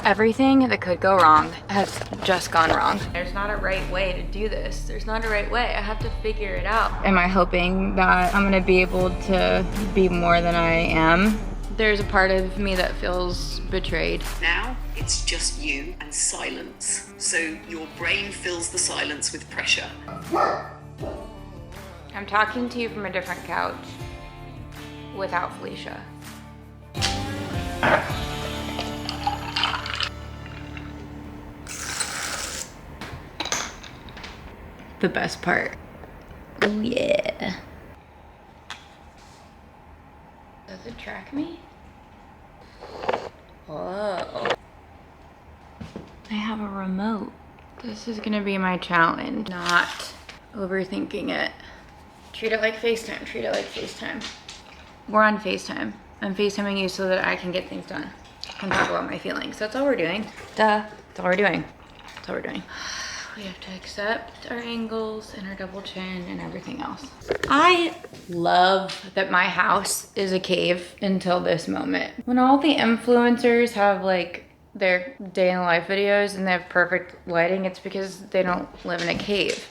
Everything that could go wrong has just gone wrong. There's not a right way to do this. There's not a right way. I have to figure it out. Am I hoping that I'm gonna be able to be more than I am? There's a part of me that feels betrayed. Now it's just you and silence. So your brain fills the silence with pressure. I'm talking to you from a different couch without Felicia. The best part. Oh yeah. Does it track me? Whoa. I have a remote. This is gonna be my challenge. Not overthinking it. Treat it like FaceTime, treat it like FaceTime. We're on FaceTime. I'm FaceTiming you so that I can get things done. I can talk about my feelings. That's all we're doing. Duh, that's all we're doing. That's all we're doing. We have to accept our angles and our double chin and everything else. I love that my house is a cave until this moment. When all the influencers have like their day in the life videos and they have perfect lighting, it's because they don't live in a cave.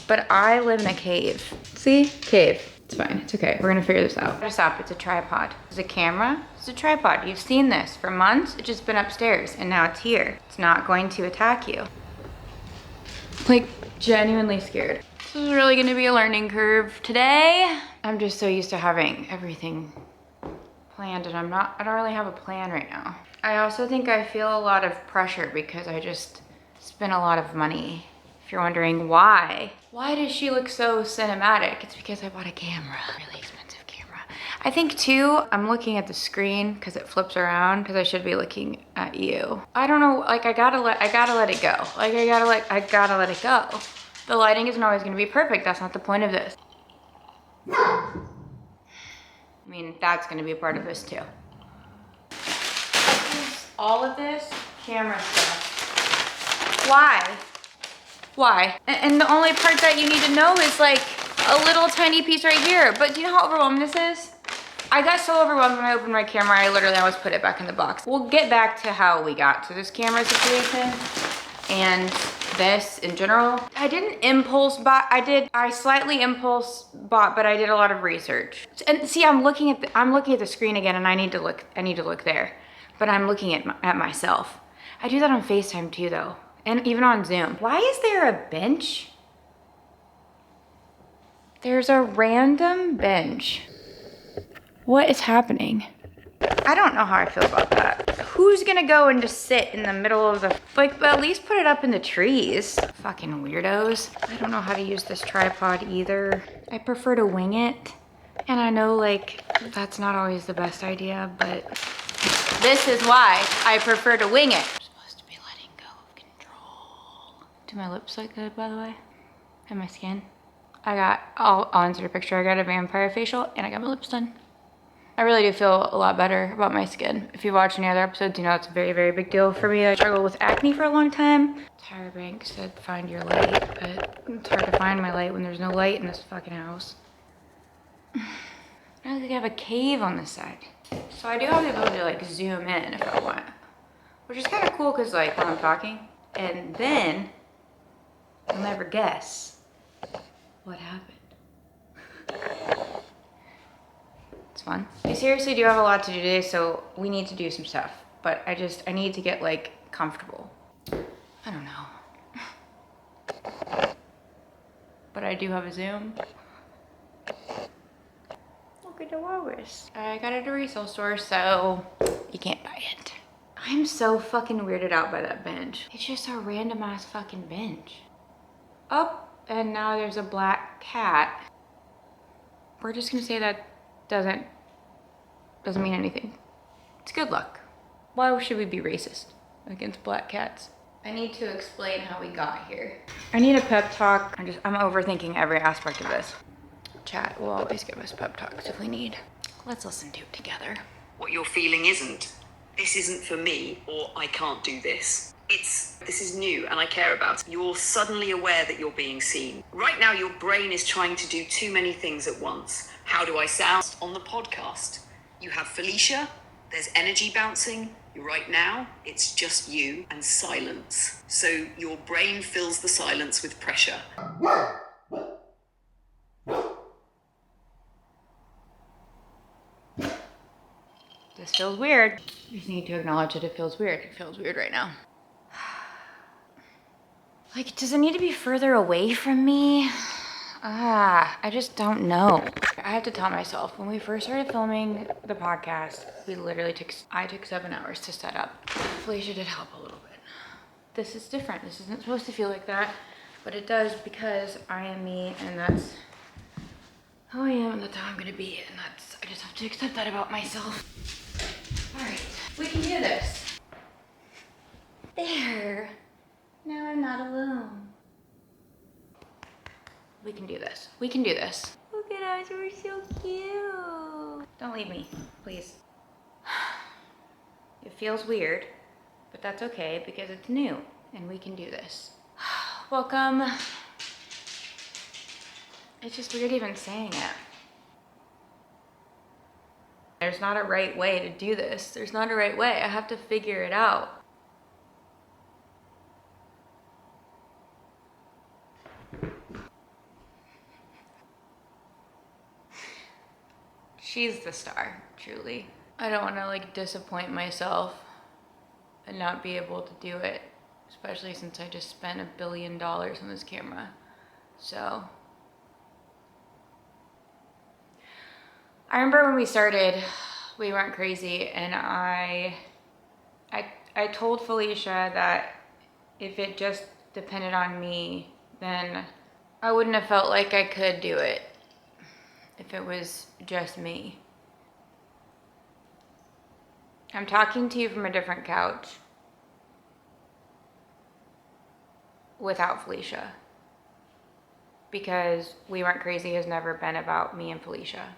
But I live in a cave. See? Cave. It's fine. It's okay. We're gonna figure this out. Just stop. It's a tripod. It's a camera. It's a tripod. You've seen this for months. It's just been upstairs and now it's here. It's not going to attack you. Like, genuinely scared. This is really gonna be a learning curve today. I'm just so used to having everything planned and I don't really have a plan right now. I also think I feel a lot of pressure because I just spent a lot of money. If you're wondering why does she look so cinematic? It's because I bought a camera, really expensive camera. I think too, I'm looking at the screen because it flips around because I should be looking at you. I don't know, like I gotta let it go. Like I gotta let it go. The lighting isn't always gonna be perfect. That's not the point of this. I mean, that's gonna be a part of this too. All of this camera stuff. Why? And the only part that you need to know is like a little tiny piece right here. But do you know how overwhelming this is? I got so overwhelmed when I opened my camera, I literally almost put it back in the box. We'll get back to how we got to this camera situation and this in general. I didn't impulse buy, I slightly impulse bought, but I did a lot of research. And see, I'm looking at the screen again and I need to look there. But I'm looking at myself. I do that on FaceTime too though. And even on Zoom. Why is there a bench? There's a random bench. What is happening? I don't know how I feel about that. Who's gonna go and just sit in the middle of the, like, at least put it up in the trees. Fucking weirdos. I don't know how to use this tripod either. I prefer to wing it. And I know like, that's not always the best idea, but this is why I prefer to wing it. Do my lips look good, by the way? And my skin? I'll insert a picture. I got a vampire facial and I got my lips done. I really do feel a lot better about my skin. If you've watched any other episodes, you know it's a very, very big deal for me. I struggled with acne for a long time. Tyra Banks said find your light, but it's hard to find my light when there's no light in this fucking house. I don't think I have a cave on this side. So I do have the ability to like zoom in if I want, which is kind of cool because like when I'm talking and then you'll never guess what happened. It's fun. I seriously do have a lot to do today, so we need to do some stuff. But I need to get like comfortable. I don't know. But I do have a Zoom. Look at the walrus. I got it at a resale store, so you can't buy it. I'm so fucking weirded out by that bench. It's just a random ass fucking bench. Oh, and now there's a black cat. We're just gonna say that doesn't mean anything. It's good luck. Why should we be racist against black cats? I need to explain how we got here. I need a pep talk. I'm overthinking every aspect of this. Chat will always give us pep talks if we need. Let's listen to it together. What you're feeling isn't, this isn't for me, or I can't do this. This is new and I care about it. You're suddenly aware that you're being seen. Right now, your brain is trying to do too many things at once. How do I sound on the podcast? You have Felicia, there's energy bouncing, Right now, it's just you and silence. So your brain fills the silence with pressure. This feels weird. I just need to acknowledge that it feels weird. It feels weird right now. Like, does it need to be further away from me? I just don't know. I have to tell myself, when we first started filming the podcast, I took 7 hours to set up. Felicia did help a little bit. This is different. This isn't supposed to feel like that, but it does because I am me, and that's who I am, and that's how I'm gonna be, and I just have to accept that about myself. All right, we can do this. There. Now I'm not alone. We can do this. We can do this. Look at us, we're so cute. Don't leave me, please. It feels weird, but that's okay because it's new and we can do this. Welcome. It's just weird even saying it. There's not a right way to do this. There's not a right way. I have to figure it out. She's the star, truly. I don't want to like disappoint myself and not be able to do it, especially since I just spent $1 billion on this camera. So I remember when we started, we went crazy, and I told Felicia that if it just depended on me, then I wouldn't have felt like I could do it if it was just me. I'm talking to you from a different couch without Felicia, because We Weren't Crazy has never been about me and Felicia.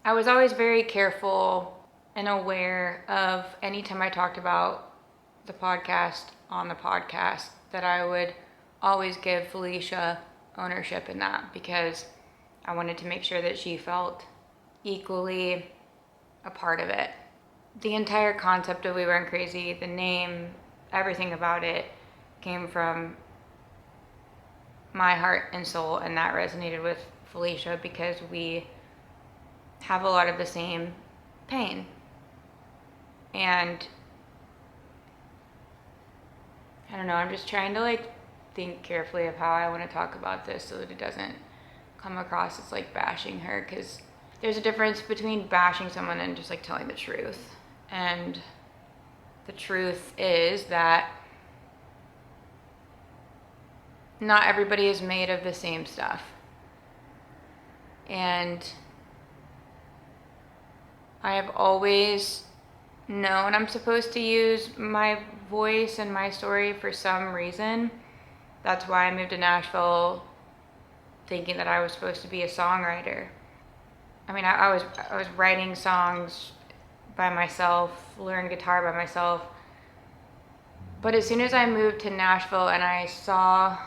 I was always very careful and aware of anytime I talked about the podcast on the podcast that I would always give Felicia ownership in that, because I wanted to make sure that she felt equally a part of it. The entire concept of We Weren't Crazy, the name, everything about it came from my heart and soul, and that resonated with Felicia because we have a lot of the same pain. And I don't know, I'm just trying to like think carefully of how I want to talk about this so that it doesn't come across as like bashing her, because there's a difference between bashing someone and just like telling the truth. And the truth is that not everybody is made of the same stuff. And I have always known I'm supposed to use my voice and my story for some reason. That's why I moved to Nashville thinking that I was supposed to be a songwriter. I mean, I was writing songs by myself, learned guitar by myself. But as soon as I moved to Nashville and I saw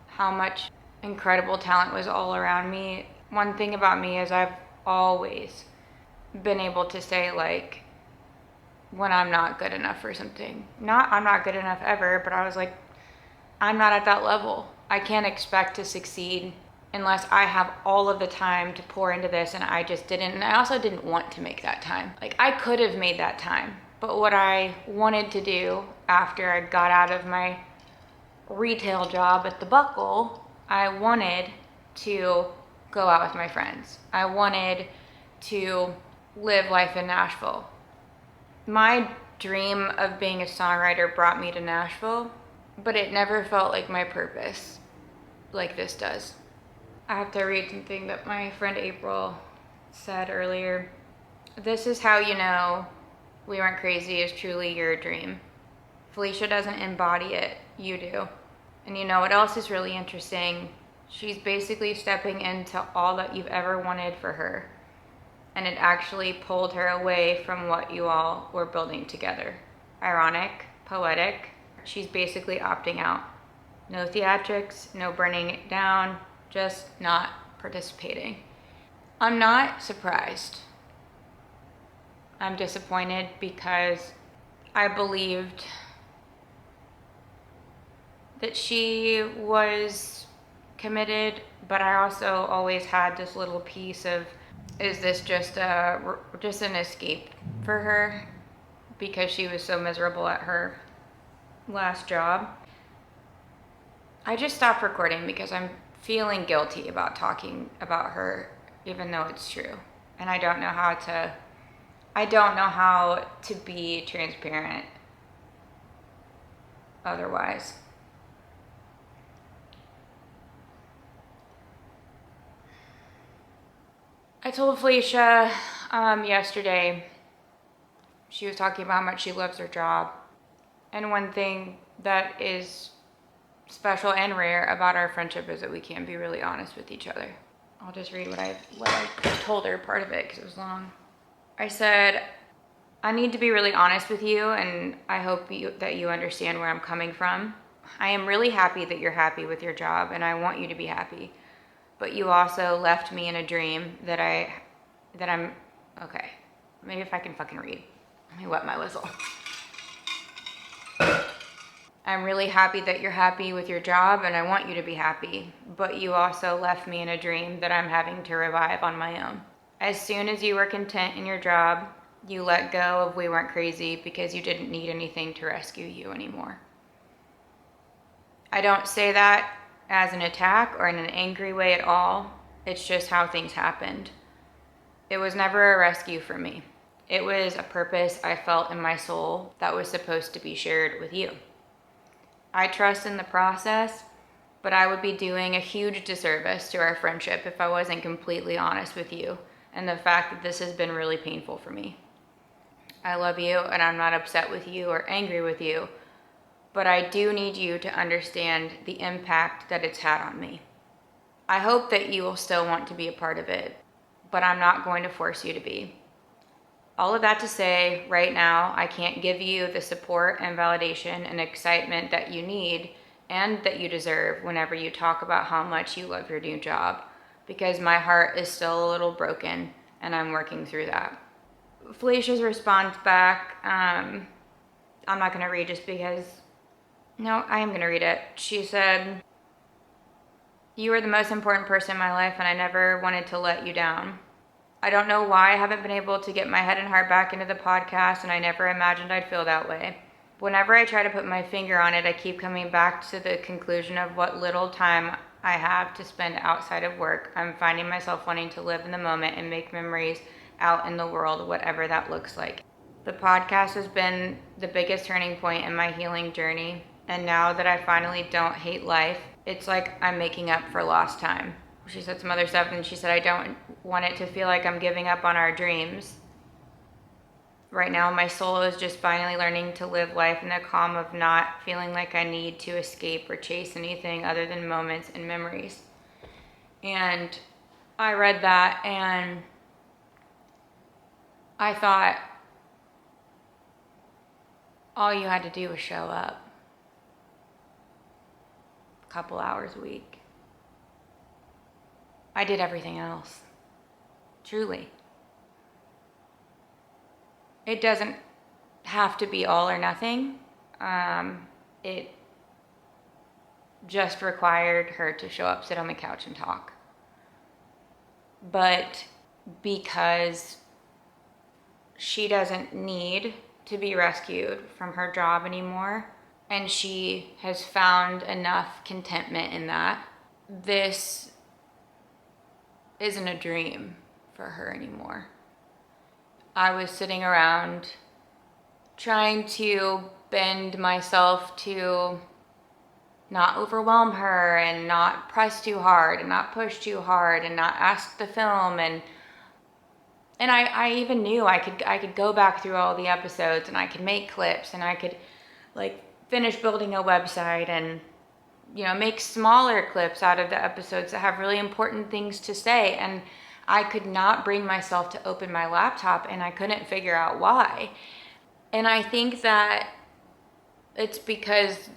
how much incredible talent was all around me, one thing about me is I've always been able to say like, when I'm not good enough for something. Not I'm not good enough ever, but I was like, I'm not at that level. I can't expect to succeed unless I have all of the time to pour into this, and I just didn't. And I also didn't want to make that time. Like, I could have made that time, but what I wanted to do after I got out of my retail job at the Buckle, I wanted to go out with my friends. I wanted to live life in Nashville. My dream of being a songwriter brought me to Nashville, but it never felt like my purpose like this does. I have to read something that my friend April said earlier. This is how you know We Weren't Crazy is truly your dream. Felicia doesn't embody it, you do. And you know what else is really interesting? She's basically stepping into all that you've ever wanted for her. And it actually pulled her away from what you all were building together. Ironic, poetic. She's basically opting out. No theatrics, no burning it down, just not participating. I'm not surprised. I'm disappointed because I believed that she was committed, but I also always had this little piece of, is this just an escape for her because she was so miserable at her last job? I just stopped recording because I'm feeling guilty about talking about her, even though it's true. And I don't know how to be transparent otherwise. I told Felicia yesterday, she was talking about how much she loves her job. And one thing that is special and rare about our friendship is that we can be really honest with each other. I'll just read what I told her, part of it, because it was long. I said, I need to be really honest with you, and I hope that you understand where I'm coming from. I am really happy that you're happy with your job, and I want you to be happy. But you also left me in a dream that I'm, okay, maybe if I can fucking read. Let me wet my whistle. I'm really happy that you're happy with your job and I want you to be happy, but you also left me in a dream that I'm having to revive on my own. As soon as you were content in your job, you let go of We Weren't Crazy because you didn't need anything to rescue you anymore. I don't say that as an attack or in an angry way at all. It's just how things happened. It was never a rescue for me. It was a purpose I felt in my soul that was supposed to be shared with you. I trust in the process, but I would be doing a huge disservice to our friendship if I wasn't completely honest with you and the fact that this has been really painful for me. I love you and I'm not upset with you or angry with you, but I do need you to understand the impact that it's had on me. I hope that you will still want to be a part of it, but I'm not going to force you to be. All of that to say, right now, I can't give you the support and validation and excitement that you need and that you deserve whenever you talk about how much you love your new job, because my heart is still a little broken and I'm working through that. Felicia's response back, I'm not going to read just because, no, I am going to read it. She said, you are the most important person in my life and I never wanted to let you down. I don't know why I haven't been able to get my head and heart back into the podcast, and I never imagined I'd feel that way. Whenever I try to put my finger on it, I keep coming back to the conclusion of what little time I have to spend outside of work. I'm finding myself wanting to live in the moment and make memories out in the world, whatever that looks like. The podcast has been the biggest turning point in my healing journey, and now that I finally don't hate life, it's like I'm making up for lost time. She said some other stuff, and she said, I don't want it to feel like I'm giving up on our dreams. Right now, my soul is just finally learning to live life in the calm of not feeling like I need to escape or chase anything other than moments and memories. And I read that, and I thought, all you had to do was show up a couple hours a week. I did everything else. Truly. It doesn't have to be all or nothing. It just required her to show up, sit on the couch, and talk. But because she doesn't need to be rescued from her job anymore, and she has found enough contentment in that, this isn't a dream for her anymore. I was sitting around trying to bend myself to not overwhelm her and not press too hard and not push too hard and not ask the film, and I even knew I could go back through all the episodes and I could make clips and I could like finish building a website and make smaller clips out of the episodes that have really important things to say. And I could not bring myself to open my laptop, and I couldn't figure out why. And I think that it's because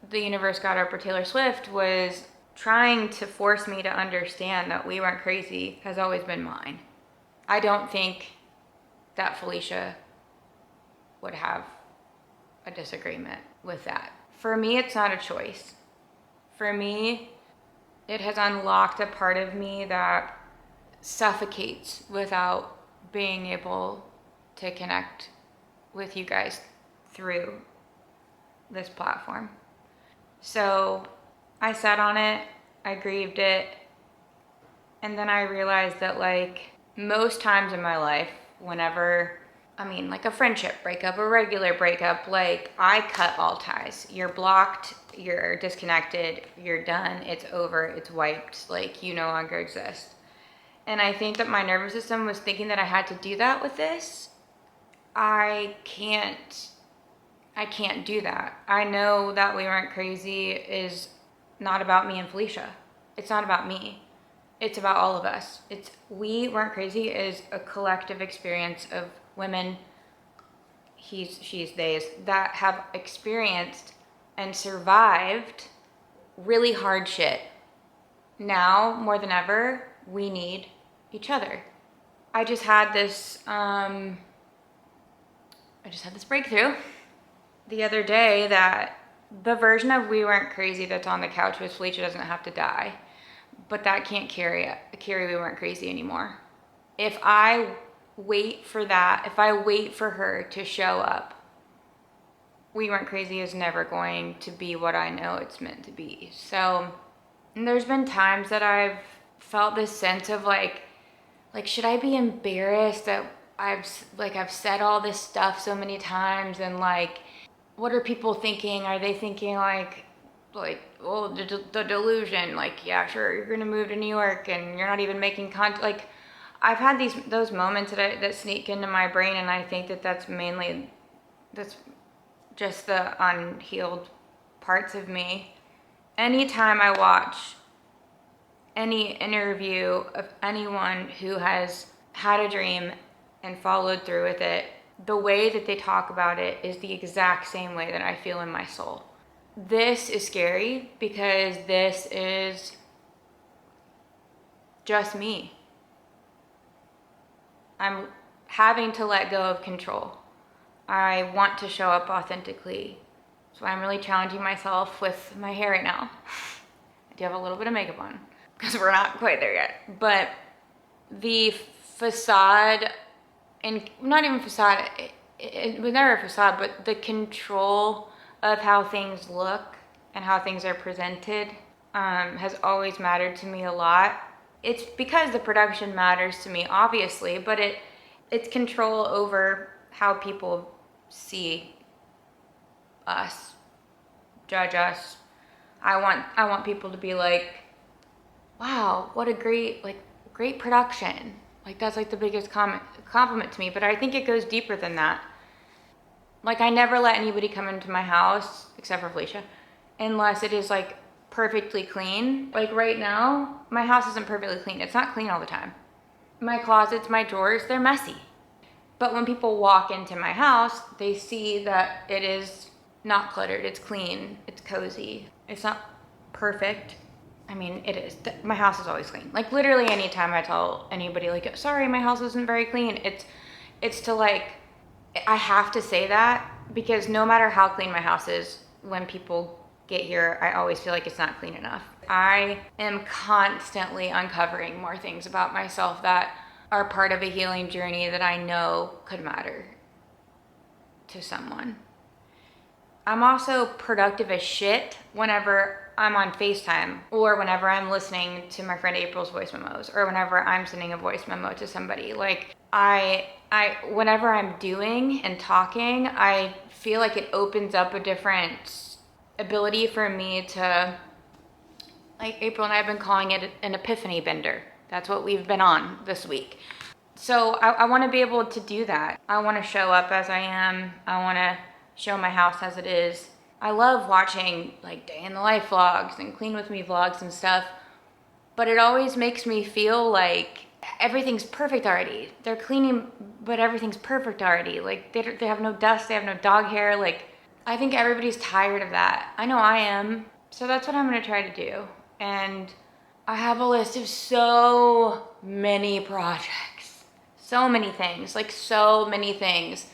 the universe got up for Taylor Swift was trying to force me to understand that We Weren't Crazy has always been mine. I don't think that Felicia would have a disagreement with that. For me, it's not a choice. For me, it has unlocked a part of me that suffocates without being able to connect with you guys through this platform. So I sat on it, I grieved it, and then I realized that like most times in my life, whenever, like a friendship breakup, a regular breakup, like I cut all ties. You're blocked, you're disconnected, you're done, it's over, it's wiped, like you no longer exist. And I think that my nervous system was thinking that I had to do that with this. I can't do that. I know that We Weren't Crazy is not about me and Felicia. It's not about me. It's about all of us. We Weren't Crazy is a collective experience of women, he's, she's, theys, that have experienced and survived really hard shit. Now, more than ever, we need each other. I just had this breakthrough the other day that the version of We Weren't Crazy that's on the couch with Felicia doesn't have to die, but that can't carry We Weren't Crazy anymore. If I wait for her to show up, We Weren't Crazy is never going to be what I know it's meant to be. So there's been times that I've felt this sense of like should I be embarrassed that I've said all this stuff so many times, and like what are people thinking? Are they thinking like oh, the delusion, like yeah, sure, you're gonna move to New York and you're not even making content. Like I've had those moments that sneak into my brain, and I think that's just the unhealed parts of me. Anytime I watch any interview of anyone who has had a dream and followed through with it, the way that they talk about it is the exact same way that I feel in my soul. This is scary because this is just me. I'm having to let go of control. I want to show up authentically. So I'm really challenging myself with my hair right now. I do have a little bit of makeup on because we're not quite there yet. But the facade, and not even facade, it was never a facade, but the control of how things look and how things are presented has always mattered to me a lot. It's because the production matters to me, obviously, but it's control over how people see us, judge us. I want people to be like, wow, what a great production. Like that's like the biggest compliment to me, but I think it goes deeper than that. Like I never let anybody come into my house, except for Felicia, unless it is like perfectly clean. Like right now, my house isn't perfectly clean. It's not clean all the time. My closets, my drawers, they're messy. But when people walk into my house, they see that it is not cluttered, it's clean, it's cozy. It's not perfect. I mean, it is. My house is always clean. Like literally anytime I tell anybody like, sorry, my house isn't very clean, it's to like, I have to say that because no matter how clean my house is, when people get here, I always feel like it's not clean enough. I am constantly uncovering more things about myself that are part of a healing journey that I know could matter to someone. I'm also productive as shit whenever I'm on FaceTime or whenever I'm listening to my friend April's voice memos or whenever I'm sending a voice memo to somebody. Like whenever I'm doing and talking, I feel like it opens up a different ability for me to, like April and I have been calling it an epiphany bender. That's what we've been on this week. So I want to be able to do that. I want to show up as I am. I want to show my house as it is. I love watching like day in the life vlogs and clean with me vlogs and stuff, but it always makes me feel like everything's perfect already. They're cleaning, but everything's perfect already. Like they have no dust, they have no dog hair. Like I think everybody's tired of that. I know I am. So that's what I'm going to try to do. And I have a list of so many projects. So many things, like so many things.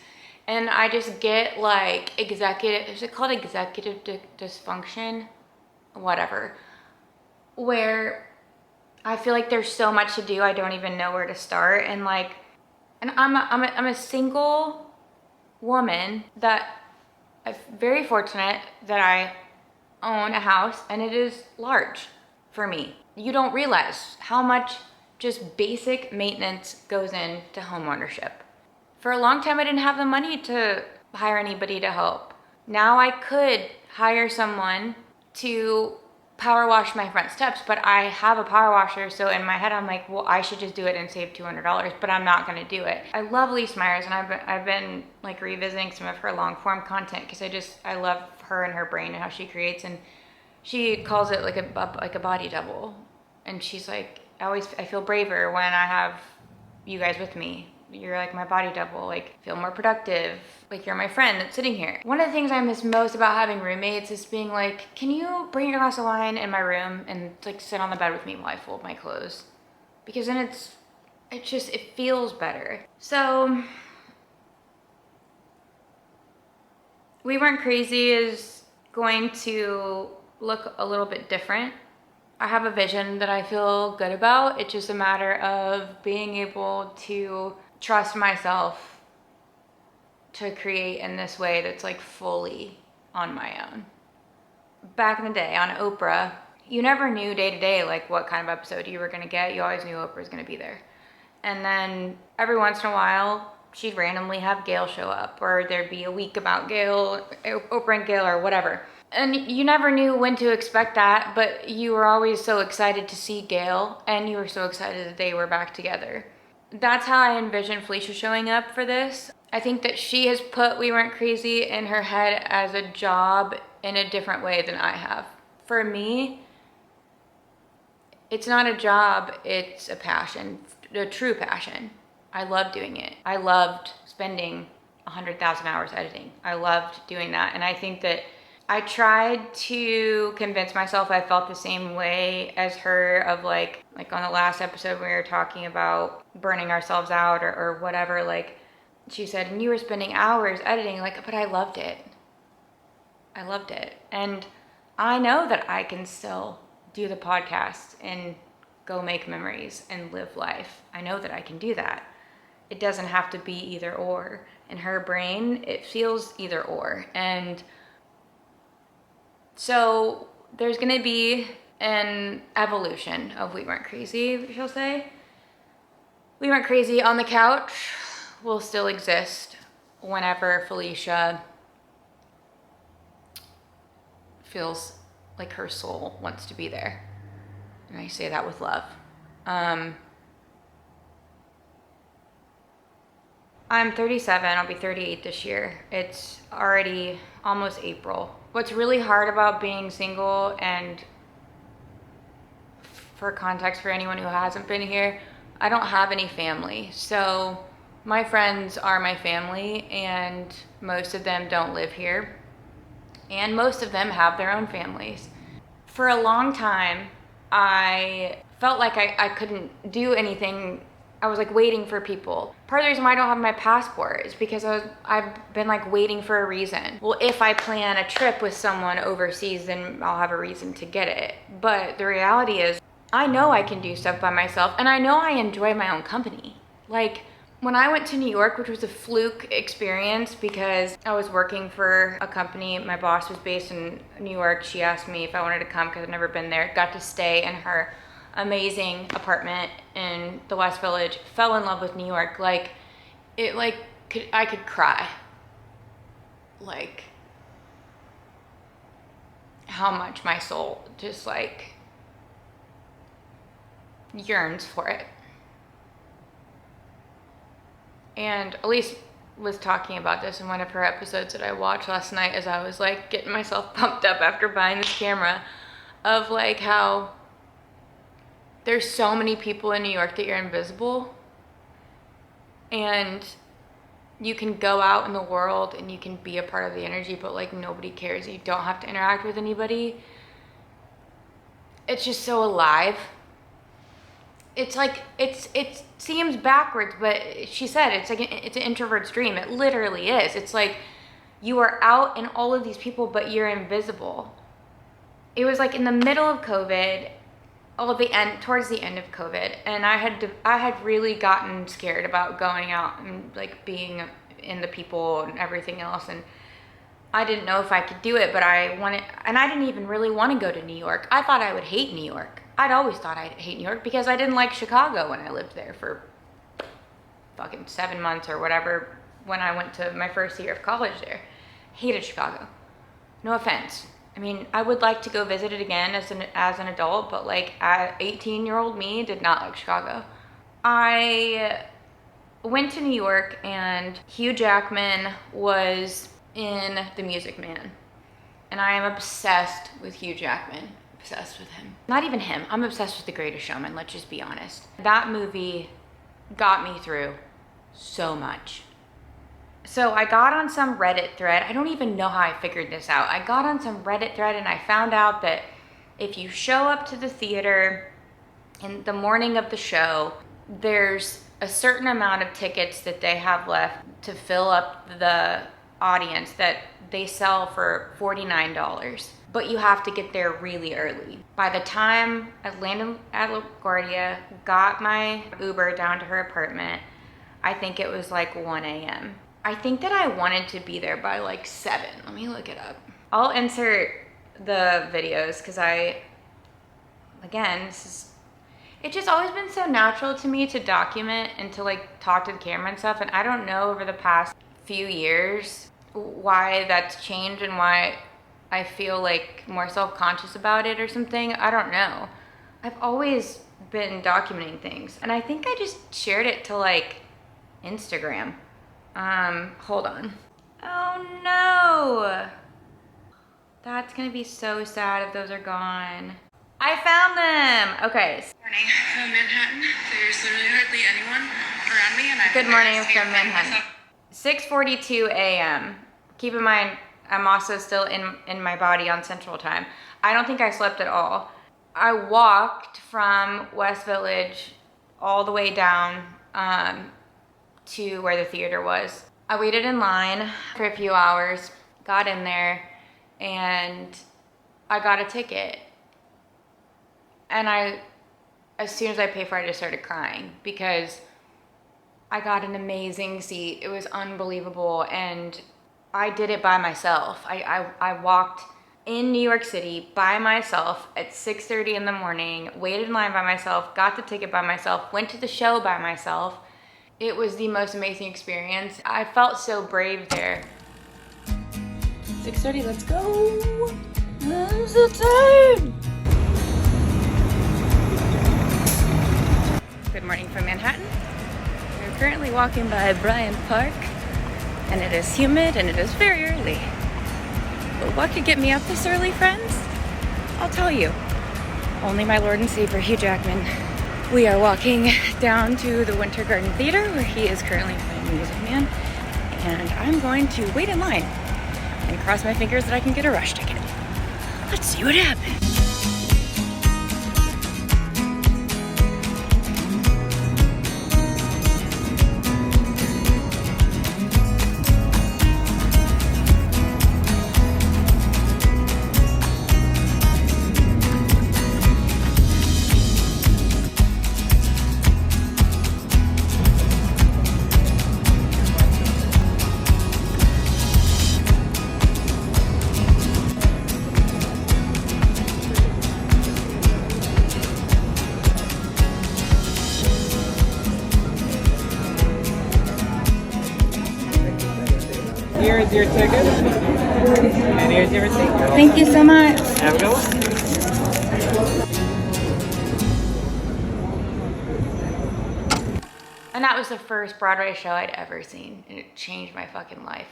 And I just get like is it called executive dysfunction? Whatever. Where I feel like there's so much to do, I don't even know where to start. And like, and I'm a single woman that I'm very fortunate that I own a house and it is large for me. You don't realize how much just basic maintenance goes into homeownership. For a long time, I didn't have the money to hire anybody to help. Now I could hire someone to power wash my front steps, but I have a power washer, so in my head I'm like, well, I should just do it and save $200, but I'm not gonna do it. I love Lise Myers, and I've been like revisiting some of her long form content because I love her and her brain and how she creates, and she calls it like a body double, and she's like, I feel braver when I have you guys with me. You're like my body double, like feel more productive, like you're my friend that's sitting here. One of the things I miss most about having roommates is being like, can you bring your glass of wine in my room and like sit on the bed with me while I fold my clothes? Because then it feels better. So We Weren't Crazy is going to look a little bit different. I have a vision that I feel good about. It's just a matter of being able to trust myself to create in this way that's like fully on my own. Back in the day on Oprah, you never knew day to day like what kind of episode you were gonna get. You always knew Oprah was gonna be there. And then every once in a while, she'd randomly have Gail show up, or there'd be a week about Gail, Oprah and Gail, or whatever. And you never knew when to expect that, but you were always so excited to see Gail, and you were so excited that they were back together. That's how I envision Felicia showing up for this. I think that she has put We Weren't Crazy in her head as a job in a different way than I have. For me, it's not a job, it's a passion, a true passion. I love doing it. I loved spending 100,000 hours editing. I loved doing that. And I think that I tried to convince myself I felt the same way as her of like on the last episode when we were talking about burning ourselves out or whatever, like she said, and you were spending hours editing, like, but I loved it. I loved it. And I know that I can still do the podcast and go make memories and live life. I know that I can do that. It doesn't have to be either or. In her brain, it feels either or. And so there's gonna be an evolution of We Weren't Crazy, she'll say. We Weren't Crazy on the couch will still exist whenever Felicia feels like her soul wants to be there. And I say that with love. I'm 37, I'll be 38 this year. It's already almost April. What's really hard about being single, and for context for anyone who hasn't been here, I don't have any family. So my friends are my family, and most of them don't live here. And most of them have their own families. For a long time, I felt like I couldn't do anything. I was like waiting for people. Part of the reason why I don't have my passport is because I've been like waiting for a reason. Well, if I plan a trip with someone overseas, then I'll have a reason to get it. But the reality is, I know I can do stuff by myself, and I know I enjoy my own company. Like, when I went to New York, which was a fluke experience because I was working for a company, my boss was based in New York. She asked me if I wanted to come because I'd never been there. Got to stay in her amazing apartment in the West Village. Fell in love with New York. Like, I could cry. Like, how much my soul just like yearns for it. And Elise was talking about this in one of her episodes that I watched last night as I was like getting myself pumped up after buying this camera, of like how there's so many people in New York that you're invisible, and you can go out in the world and you can be a part of the energy, but like nobody cares. You don't have to interact with anybody. It's just so alive. it's like, it seems backwards, but she said it's like, it's an introvert's dream. It literally is. It's like you are out in all of these people, but you're invisible. It was like in the middle of COVID, towards the end of COVID, and I had really gotten scared about going out and like being in the people and everything else, and I didn't know if I could do it, but I didn't even really want to go to New York. I thought I would hate New York. I'd always thought I'd hate New York because I didn't like Chicago when I lived there for fucking 7 months or whatever when I went to my first year of college there. Hated Chicago. No offense. I mean, I would like to go visit it again as an adult, but like 18-year-old me did not like Chicago. I went to New York and Hugh Jackman was in The Music Man. And I am obsessed with Hugh Jackman. Obsessed with him. Not even him. I'm obsessed with The Greatest Showman, let's just be honest. That movie got me through so much. So I got on some Reddit thread. I don't even know how I figured this out. I got on some Reddit thread and I found out that if you show up to the theater in the morning of the show, there's a certain amount of tickets that they have left to fill up the audience that they sell for $49. But you have to get there really early. By the time I landed at LaGuardia, got my Uber down to her apartment, I think it was like 1 a.m. I think that I wanted to be there by like 7. Let me look it up. I'll insert the videos because it's just always been so natural to me to document and to like talk to the camera and stuff. And I don't know over the past few years why that's changed and why I feel like more self-conscious about it or something. I don't know. I've always been documenting things. And I think I just shared it to like Instagram. Hold on. Oh no. That's gonna be so sad if those are gone. I found them. Okay. Morning from Manhattan. There's literally hardly anyone around me, and I'm Good morning from Manhattan. 6:42 a.m. Keep in mind, I'm also still in my body on Central Time. I don't think I slept at all. I walked from West Village all the way down to where the theater was. I waited in line for a few hours, got in there, and I got a ticket. And as soon as I paid for it, I just started crying because I got an amazing seat. It was unbelievable, and I did it by myself. I walked in New York City by myself at 6:30 in the morning, waited in line by myself, got the ticket by myself, went to the show by myself. It was the most amazing experience. I felt so brave there. 6:30, let's go. I'm so tired. Good morning from Manhattan. We're currently walking by Bryant Park, and it is humid and it is very early. But what could get me up this early, friends? I'll tell you. Only my Lord and Savior, Hugh Jackman. We are walking down to the Winter Garden Theater where he is currently playing The Music Man, and I'm going to wait in line and cross my fingers that I can get a rush ticket. Let's see what happens. Here is your ticket, and here's your receipt. Thank you so much. Have a good one. And that was the first Broadway show I'd ever seen, and it changed my fucking life.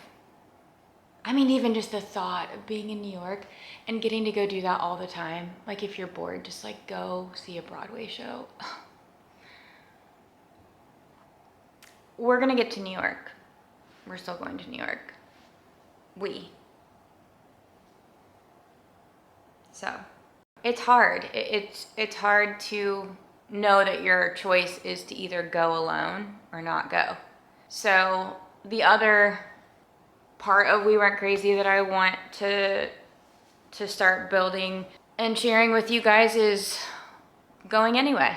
I mean, even just the thought of being in New York and getting to go do that all the time. Like if you're bored, just like go see a Broadway show. We're gonna get to New York. We're still going to New York. So it's hard. It's hard to know that your choice is to either go alone or not go. So the other part of We Weren't Crazy that I want to start building and sharing with you guys is going anyway.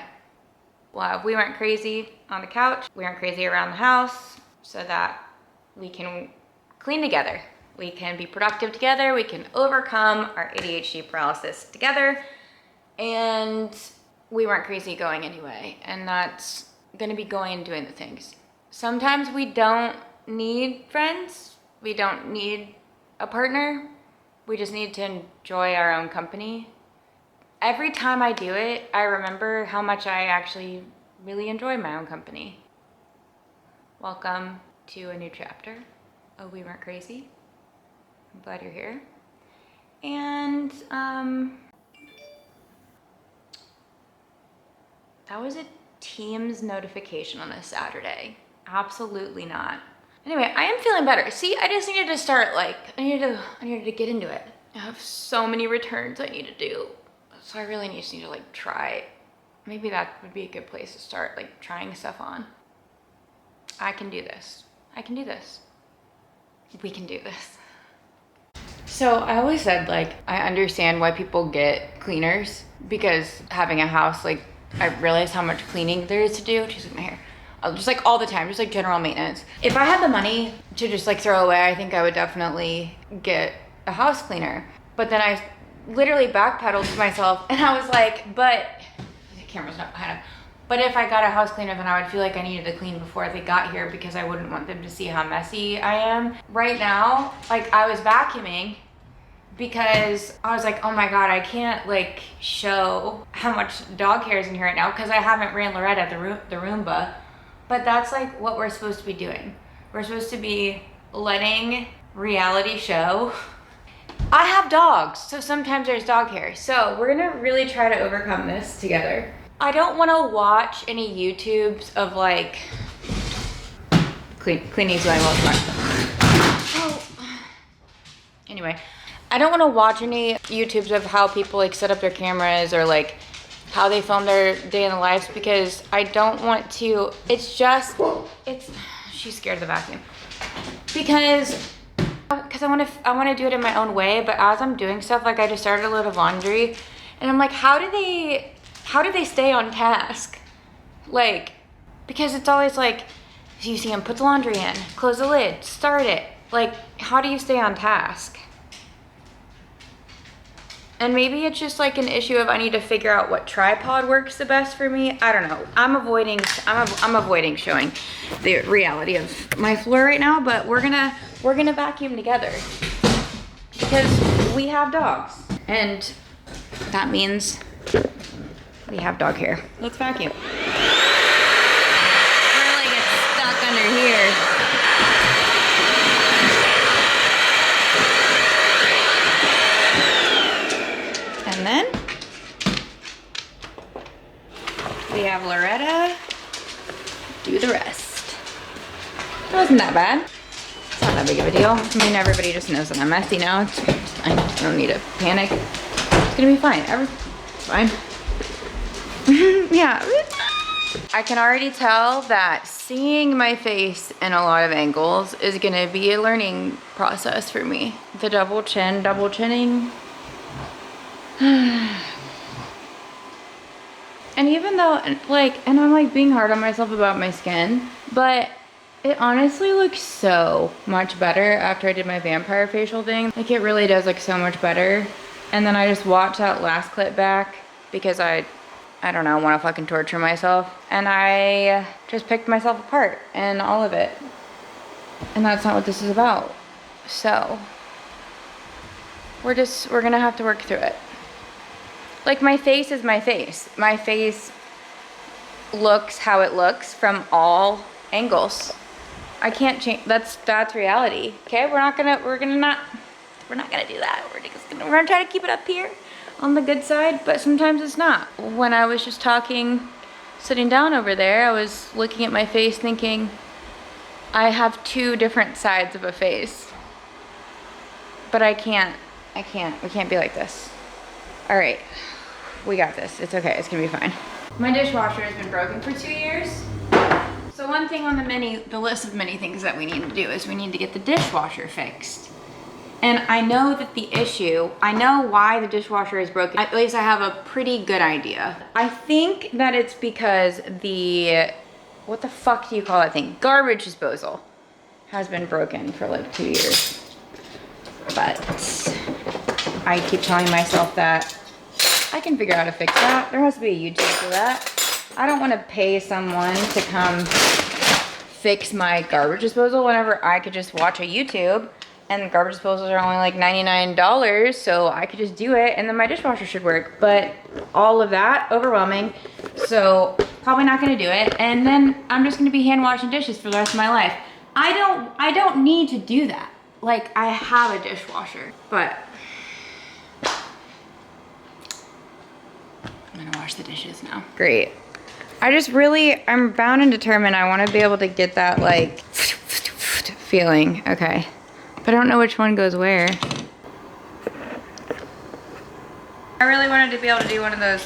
We'll have We Weren't Crazy on the couch, We Weren't Crazy around the house, so that we can clean together. We can be productive together. We can overcome our ADHD paralysis together. And We Weren't Crazy going anyway. And that's gonna be going and doing the things. Sometimes we don't need friends. We don't need a partner. We just need to enjoy our own company. Every time I do it, I remember how much I actually really enjoy my own company. Welcome to a new chapter of We Weren't Crazy. I'm glad you're here. And that was a Teams notification on a Saturday. Absolutely not. Anyway, I am feeling better. See, I just needed to start, like, I needed to get into it. I have so many returns I need to do. So I really just need to, like, try. Maybe that would be a good place to start, like, trying stuff on. I can do this. I can do this. We can do this. So I always said, like, I understand why people get cleaners, because having a house, like, I realize how much cleaning there is to do. She's in my hair. Just like all the time, just like general maintenance. If I had the money to just like throw away, I think I would definitely get a house cleaner. But then I literally backpedaled to myself and I was like, but the camera's not behind him. But if I got a house cleaner, then I would feel like I needed to clean before they got here because I wouldn't want them to see how messy I am. Right now, like I was vacuuming because I was like, oh my God, I can't like show how much dog hair is in here right now because I haven't ran Loretta the Roomba. But that's like what we're supposed to be doing. We're supposed to be letting reality show. I have dogs, so sometimes there's dog hair. So we're gonna really try to overcome this together. I don't wanna watch any YouTubes of like, cleaning's going well tomorrow. Oh. Anyway, I don't wanna watch any YouTubes of how people like set up their cameras or like how they film their day in the lives because I don't want to, she's scared of the vacuum. Because I want to do it in my own way, but as I'm doing stuff, like I just started a load of laundry and I'm like, how do they stay on task? Like, because it's always like, you see them put the laundry in, close the lid, start it. Like, how do you stay on task? And maybe it's just like an issue of I need to figure out what tripod works the best for me. I don't know. I'm avoiding showing the reality of my floor right now, but we're gonna vacuum together because we have dogs. And that means we have dog hair. Let's vacuum. Really get stuck under here. And then we have Loretta do the rest. It wasn't that bad. It's not that big of a deal. I mean, everybody just knows that I'm messy now. It's fine. I don't need to panic. It's gonna be fine. It's fine. Yeah. I can already tell that seeing my face in a lot of angles is gonna be a learning process for me. The double chinning. And even though like, and I'm like being hard on myself about my skin, but it honestly looks so much better after I did my vampire facial thing. Like it really does look so much better. And then I just watched that last clip back because I don't know, want to fucking torture myself. And I just picked myself apart and all of it. And that's not what this is about. So we're gonna have to work through it. Like my face is my face. My face looks how it looks from all angles. I can't change, that's reality. Okay, we're not gonna do that. We're gonna try to keep it up here on the good side, but sometimes it's not. When I was just sitting down over there, I was looking at my face thinking, I have two different sides of a face. But we can't be like this. All right, we got this. It's okay, it's gonna be fine. My dishwasher has been broken for 2 years. So one thing on the list of many things that we need to do is we need to get the dishwasher fixed. And I know that I know why the dishwasher is broken. At least I have a pretty good idea. I think that it's because what the fuck do you call that thing? Garbage disposal has been broken for like 2 years. But I keep telling myself that I can figure out how to fix that. There has to be a YouTube for that. I don't want to pay someone to come fix my garbage disposal whenever I could just watch a YouTube, and garbage disposals are only like $99, so I could just do it and then my dishwasher should work. But all of that, overwhelming, so probably not gonna do it. And then I'm just gonna be hand washing dishes for the rest of my life. I don't need to do that. Like, I have a dishwasher, but I'm gonna wash the dishes now. Great. I'm bound and determined I wanna be able to get that like feeling. Okay. But I don't know which one goes where. I really wanted to be able to do one of those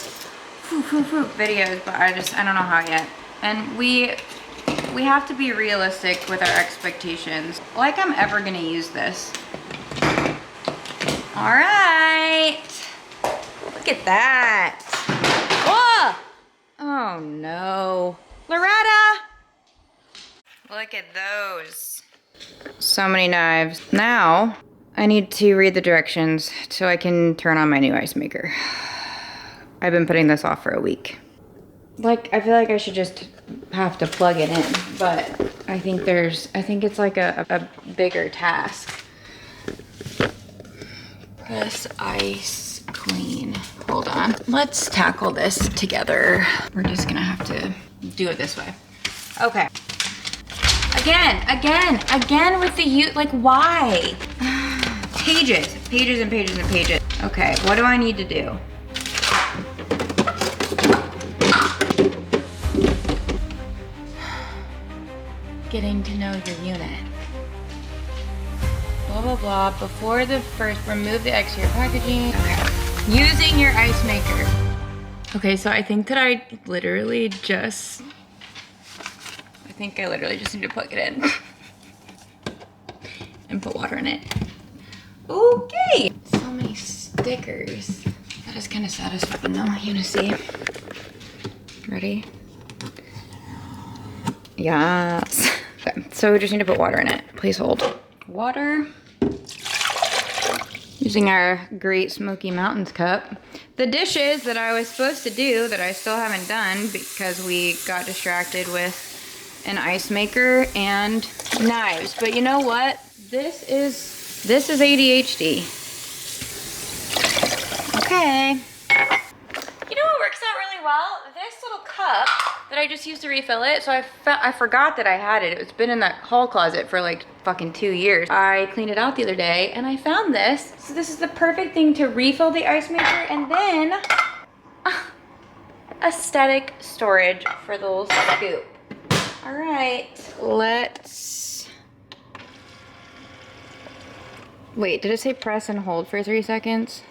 videos, but I don't know how yet. And we have to be realistic with our expectations. Like I'm ever gonna use this. All right. Look at that. Whoa! Oh no. Loretta! Look at those. So many knives. Now, I need to read the directions so I can turn on my new ice maker. I've been putting this off for a week. Like, I feel like I should just have to plug it in, but I think it's like a bigger task. Press ice clean. Hold on. Let's tackle this together. We're just gonna have to do it this way. Okay. Again with the like why? Pages and pages and pages. Okay, what do I need to do? Getting to know your unit. Blah, blah, blah. Before the first, remove the exterior packaging. Okay. Using your ice maker. Okay, so I think that I literally just need to plug it in and put water in it. Okay. So many stickers. That is kind of satisfying though, you wanna see. Ready? Yes. Okay, so we just need to put water in it. Please hold. Water. Using our Great Smoky Mountains cup. The dishes that I was supposed to do that I still haven't done because we got distracted with an ice maker and knives. But you know what? This is ADHD. Okay. You know what works out really well? This little cup that I just used to refill it. So I forgot that I had it. It's been in that hall closet for like fucking 2 years. I cleaned it out the other day and I found this. So this is the perfect thing to refill the ice maker and then aesthetic storage for the little scoop. All right, let's, wait, did it say press and hold for 3 seconds?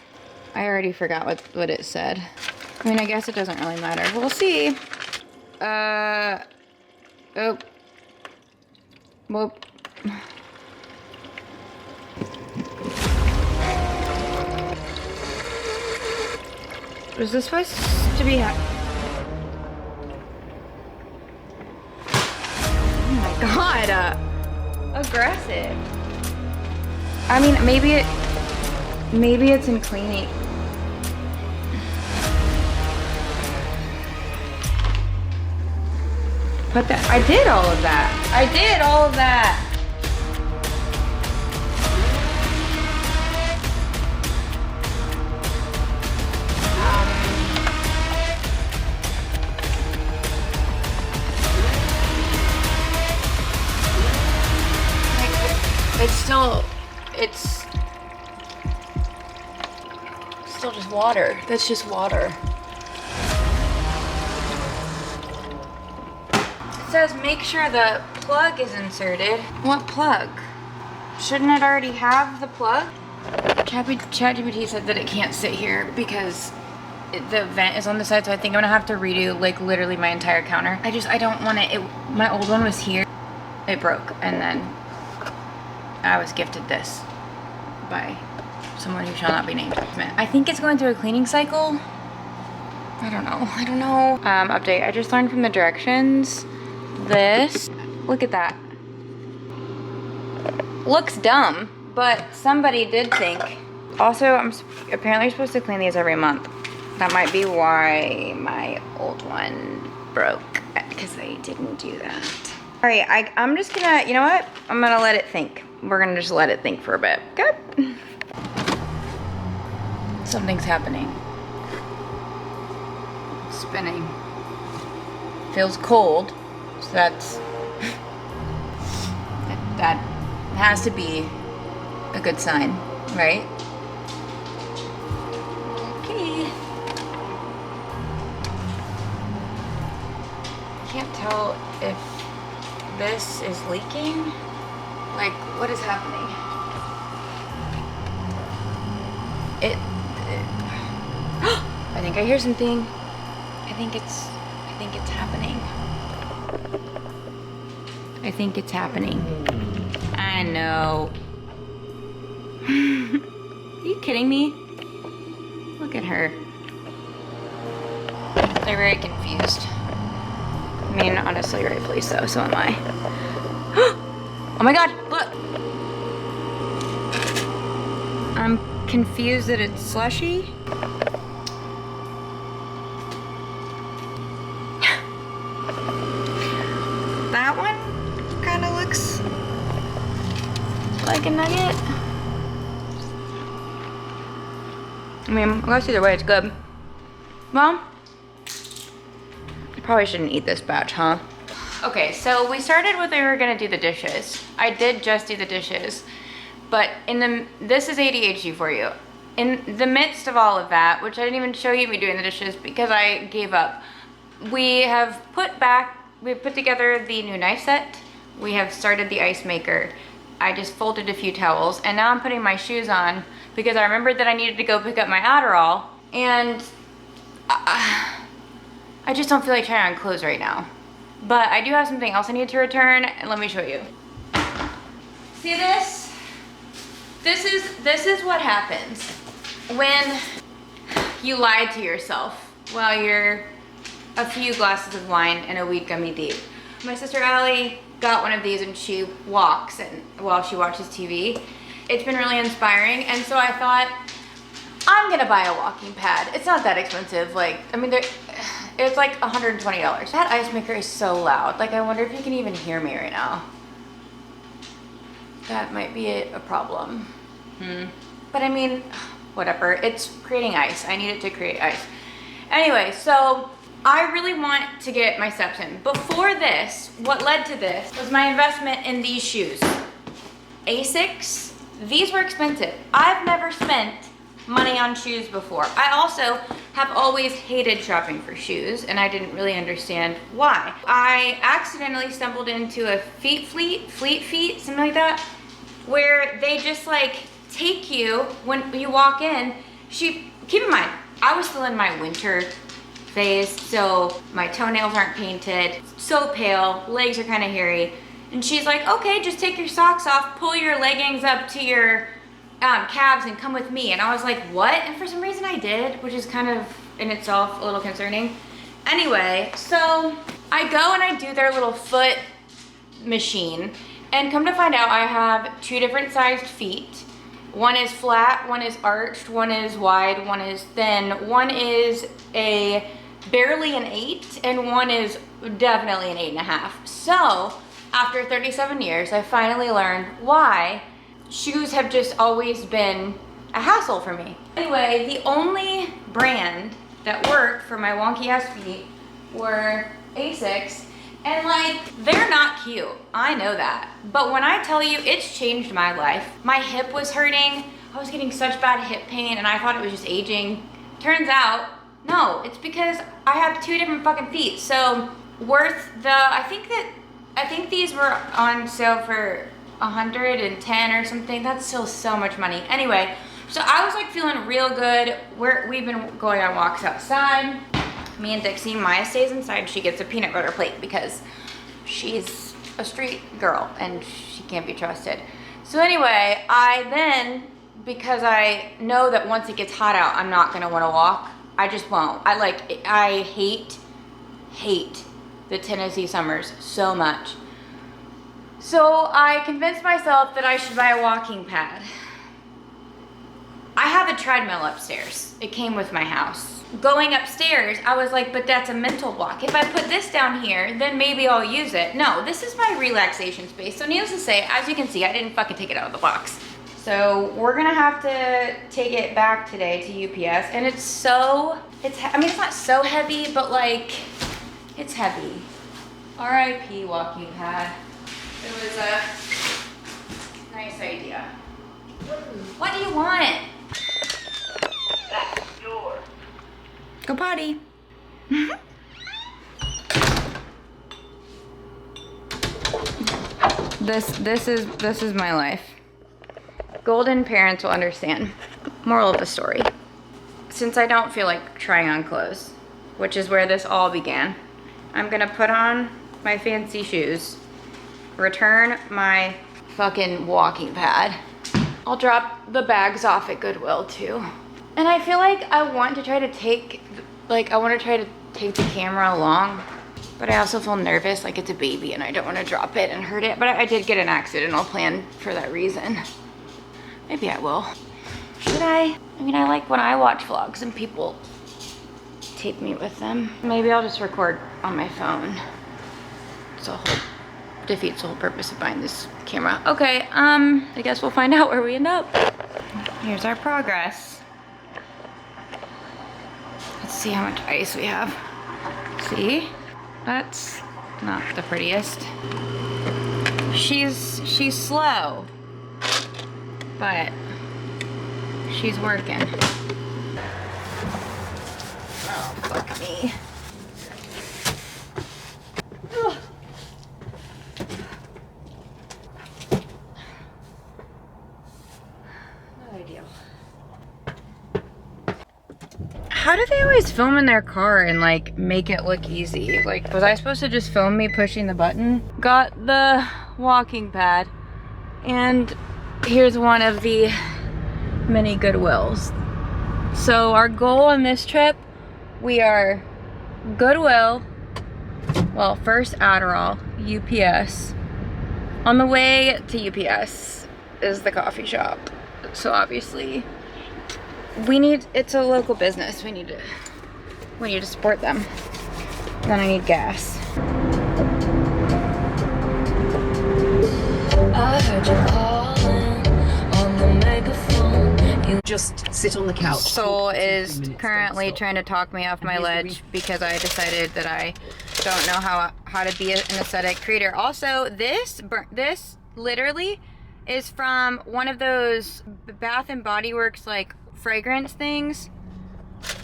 I already forgot what it said. I mean, I guess it doesn't really matter. We'll see. Oh. Well. Was this supposed to be God, aggressive. I mean, maybe it's in cleaning. But I did all of that. I did all of that. It's still just water. That's just water. It says make sure the plug is inserted. What plug? Shouldn't it already have the plug? ChatGPT said that it can't sit here because the vent is on the side, so I think I'm gonna have to redo like literally my entire counter. I don't want it. My old one was here. It broke, and then I was gifted this by someone who shall not be named. I think it's going through a cleaning cycle. I don't know. Update, I just learned from the directions. This, look at that. Looks dumb, but somebody did think. Also, I'm apparently supposed to clean these every month. That might be why my old one broke, because I didn't do that. All right, I'm just gonna, you know what? I'm gonna let it think. We're gonna just let it think for a bit. Good. Something's happening. It's spinning. Feels cold, so that's, that has to be a good sign, right? Okay. I can't tell if this is leaking. Like, what is happening? I think I hear something. I think it's happening. I think it's happening. I know. Are you kidding me? Look at her. They're very confused. I mean, honestly, rightfully so. So am I. Oh my God, look. I'm confused that it's slushy. That one kind of looks like a nugget. I mean, I guess either way, it's good. Well, I probably shouldn't eat this batch, huh? Okay, so we started with we were gonna do the dishes. I did just do the dishes, but this is ADHD for you. In the midst of all of that, which I didn't even show you me doing the dishes because I gave up, we have put together the new knife set. We have started the ice maker. I just folded a few towels, and now I'm putting my shoes on because I remembered that I needed to go pick up my Adderall, and I just don't feel like trying on clothes right now. But I do have something else I need to return, and let me show you. See this? This is what happens when you lie to yourself while you're a few glasses of wine and a weed gummy deep. My sister Allie got one of these, and she walks and while she watches TV. It's been really inspiring, and so I thought, I'm gonna buy a walking pad. It's not that expensive. Like, I mean, it's like $120. That ice maker is so loud. Like, I wonder if you can even hear me right now. That might be a problem. But I mean, whatever. It's creating ice. I need it to create ice. Anyway, so I really want to get my steps in. Before this, what led to this was my investment in these shoes. Asics. These were expensive. I've never spent money on shoes before. I also have always hated shopping for shoes, and I didn't really understand why. I accidentally stumbled into a Fleet Feet, something like that, where they just like take you when you walk in. Keep in mind, I was still in my winter phase, so my toenails aren't painted, so pale, legs are kind of hairy. And she's like, okay, just take your socks off, pull your leggings up to your calves and come with me. And I was like, what? And for some reason I did, which is kind of in itself a little concerning. Anyway, so I go and I do their little foot machine, and come to find out I have two different sized feet. One is flat, one is arched, one is wide, one is thin, one is barely an 8, and one is definitely an 8.5. So after 37 years, I finally learned why shoes have just always been a hassle for me. Anyway, the only brand that worked for my wonky ass feet were Asics, and like, they're not cute. I know that. But when I tell you, it's changed my life. My hip was hurting. I was getting such bad hip pain, and I thought it was just aging. Turns out, no, it's because I have two different fucking feet. So I think these were on sale for $110 or something. That's still so much money. Anyway, So I was like feeling real good. We've been going on walks outside. Me and Dixie, Maya stays inside. She gets a peanut butter plate because she's a street girl and she can't be trusted. So anyway, I then, because I know that once it gets hot out, I'm not gonna wanna walk. I just won't. I hate the Tennessee summers so much. So I convinced myself that I should buy a walking pad. I have a treadmill upstairs. It came with my house. Going upstairs, I was like, but that's a mental block. If I put this down here, then maybe I'll use it. No, this is my relaxation space. So needless to say, as you can see, I didn't fucking take it out of the box. So we're gonna have to take it back today to UPS. And it's not so heavy, but like, it's heavy. R.I.P. walking pad. It was a nice idea. What do you want? That's yours. Go potty. This is my life. Golden parents will understand. Moral of the story. Since I don't feel like trying on clothes, which is where this all began, I'm gonna put on my fancy shoes, return my fucking walking pad. I'll drop the bags off at Goodwill too. And I feel like I want to try to take the camera along, but I also feel nervous, like it's a baby and I don't want to drop it and hurt it. But I did get an accidental plan for that reason. Maybe I will. Should I? I mean, I like when I watch vlogs and people take me with them. Maybe I'll just record on my phone. So defeats the whole purpose of buying this camera. Okay, I guess we'll find out where we end up. Here's our progress. Let's see how much ice we have. See? That's not the prettiest. She's slow, but she's working. Oh, fuck me. Ugh. No ideal. How do they always film in their car and like make it look easy? Like, was I supposed to just film me pushing the button? Got the walking pad, and here's one of the many Goodwills. So our goal on this trip, we are Goodwill, well, first Adderall, UPS. On the way to UPS is the coffee shop. So obviously, it's a local business. We need to support them. Then I need gas. I heard you calling on the megaphone. You Just sit on the couch. Soul is currently trying to talk me off my ledge because I decided that I don't know how to be an aesthetic creator. Also, this literally is from one of those Bath and Body Works like fragrance things.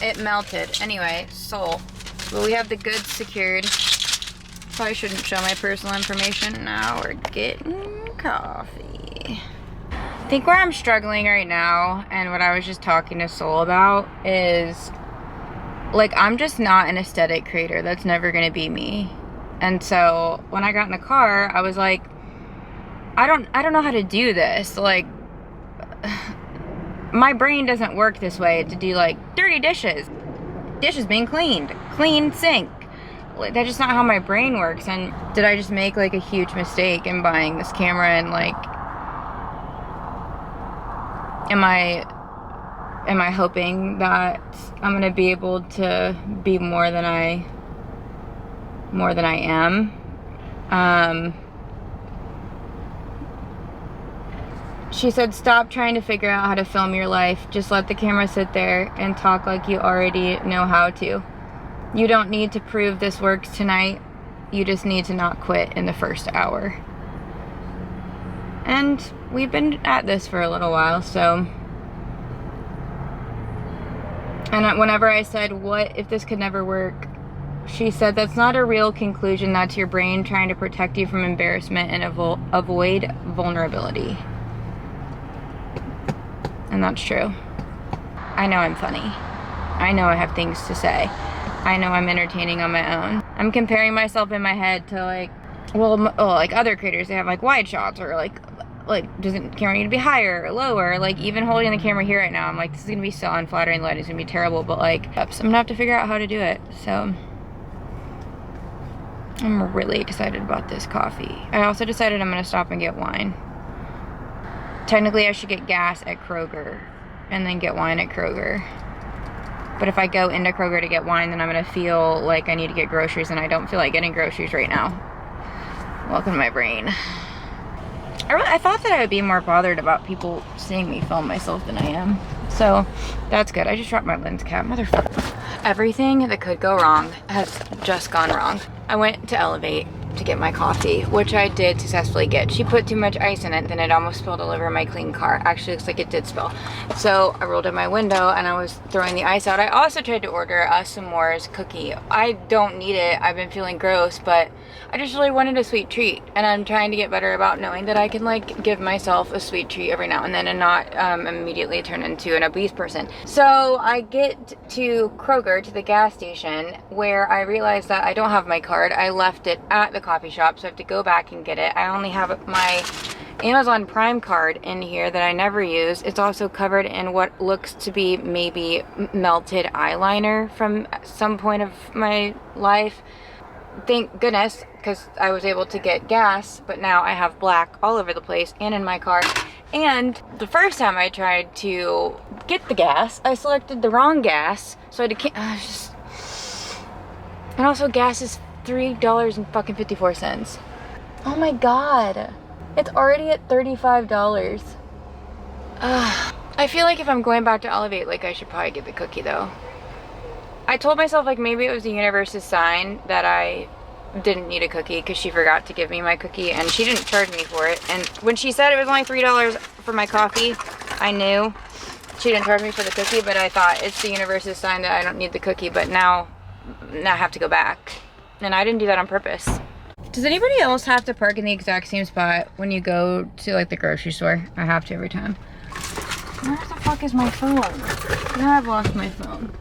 It melted. Anyway, Soul. Well, we have the goods secured. Probably shouldn't show my personal information. Now we're getting coffee. I think where I'm struggling right now, and what I was just talking to Soul about, is like, I'm just not an aesthetic creator. That's never gonna be me. And so when I got in the car, I was like, I don't know how to do this. Like, my brain doesn't work this way to do like dirty dishes being cleaned, clean sink. Like, that's just not how my brain works. And did I just make like a huge mistake in buying this camera? And like, am I hoping that I'm gonna be able to be more than I am? She said, stop trying to figure out how to film your life. Just let the camera sit there and talk like you already know how to. You don't need to prove this works tonight. You just need to not quit in the first hour. And we've been at this for a little while, so. And whenever I said, what if this could never work? She said, that's not a real conclusion. That's your brain trying to protect you from embarrassment and avoid vulnerability. and that's true. I know I'm funny. I know I have things to say. I know I'm entertaining on my own. I'm comparing myself in my head to like, well, like other creators. They have like wide shots or like doesn't camera need to be higher or lower? Like even holding the camera here right now, I'm like, this is gonna be so unflattering. The lighting's gonna be terrible, but like, I'm gonna have to figure out how to do it. So I'm really excited about this coffee. I also decided I'm gonna stop and get wine. Technically, I should get gas at Kroger and then get wine at Kroger. But if I go into Kroger to get wine, then I'm gonna feel like I need to get groceries, and I don't feel like getting groceries right now. Welcome to my brain. I thought that I would be more bothered about people seeing me film myself than I am. So that's good. I just dropped my lens cap, motherfucker. Everything that could go wrong has just gone wrong. I went to Elevate to get my coffee, which I did successfully get. She put too much ice in it, then it almost spilled all over my clean car. Actually, looks like it did spill. So I rolled in my window and I was throwing the ice out. I also tried to order a s'mores cookie. I don't need it. I've been feeling gross, but I just really wanted a sweet treat, and I'm trying to get better about knowing that I can like give myself a sweet treat every now and then and not immediately turn into an obese person. So I get to Kroger, to the gas station, where I realized that I don't have my card. I left it at the coffee shop, so I have to go back and get it. I only have my Amazon Prime card in here that I never use. It's also covered in what looks to be maybe melted eyeliner from some point of my life. Thank goodness, because I was able to get gas, but now I have black all over the place and in my car. And the first time I tried to get the gas, I selected the wrong gas, so I had to and also gas is $3.54. Oh my god, it's already at $35. I feel like if I'm going back to Elevate, like I should probably get the cookie though. I told myself like maybe it was the universe's sign that I didn't need a cookie because she forgot to give me my cookie and she didn't charge me for it. And when she said it was only $3 for my coffee, I knew she didn't charge me for the cookie, but I thought it's the universe's sign that I don't need the cookie, but now I have to go back. And I didn't do that on purpose. Does anybody else have to park in the exact same spot when you go to like the grocery store? I have to every time. Where the fuck is my phone? Now I've lost my phone.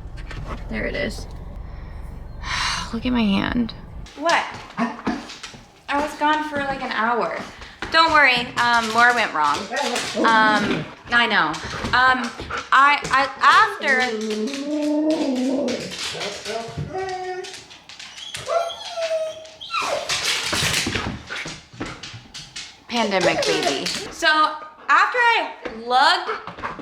There it is. Look at my hand. What? I was gone for like an hour. Don't worry, more went wrong. I know. After... Pandemic baby. So after I lugged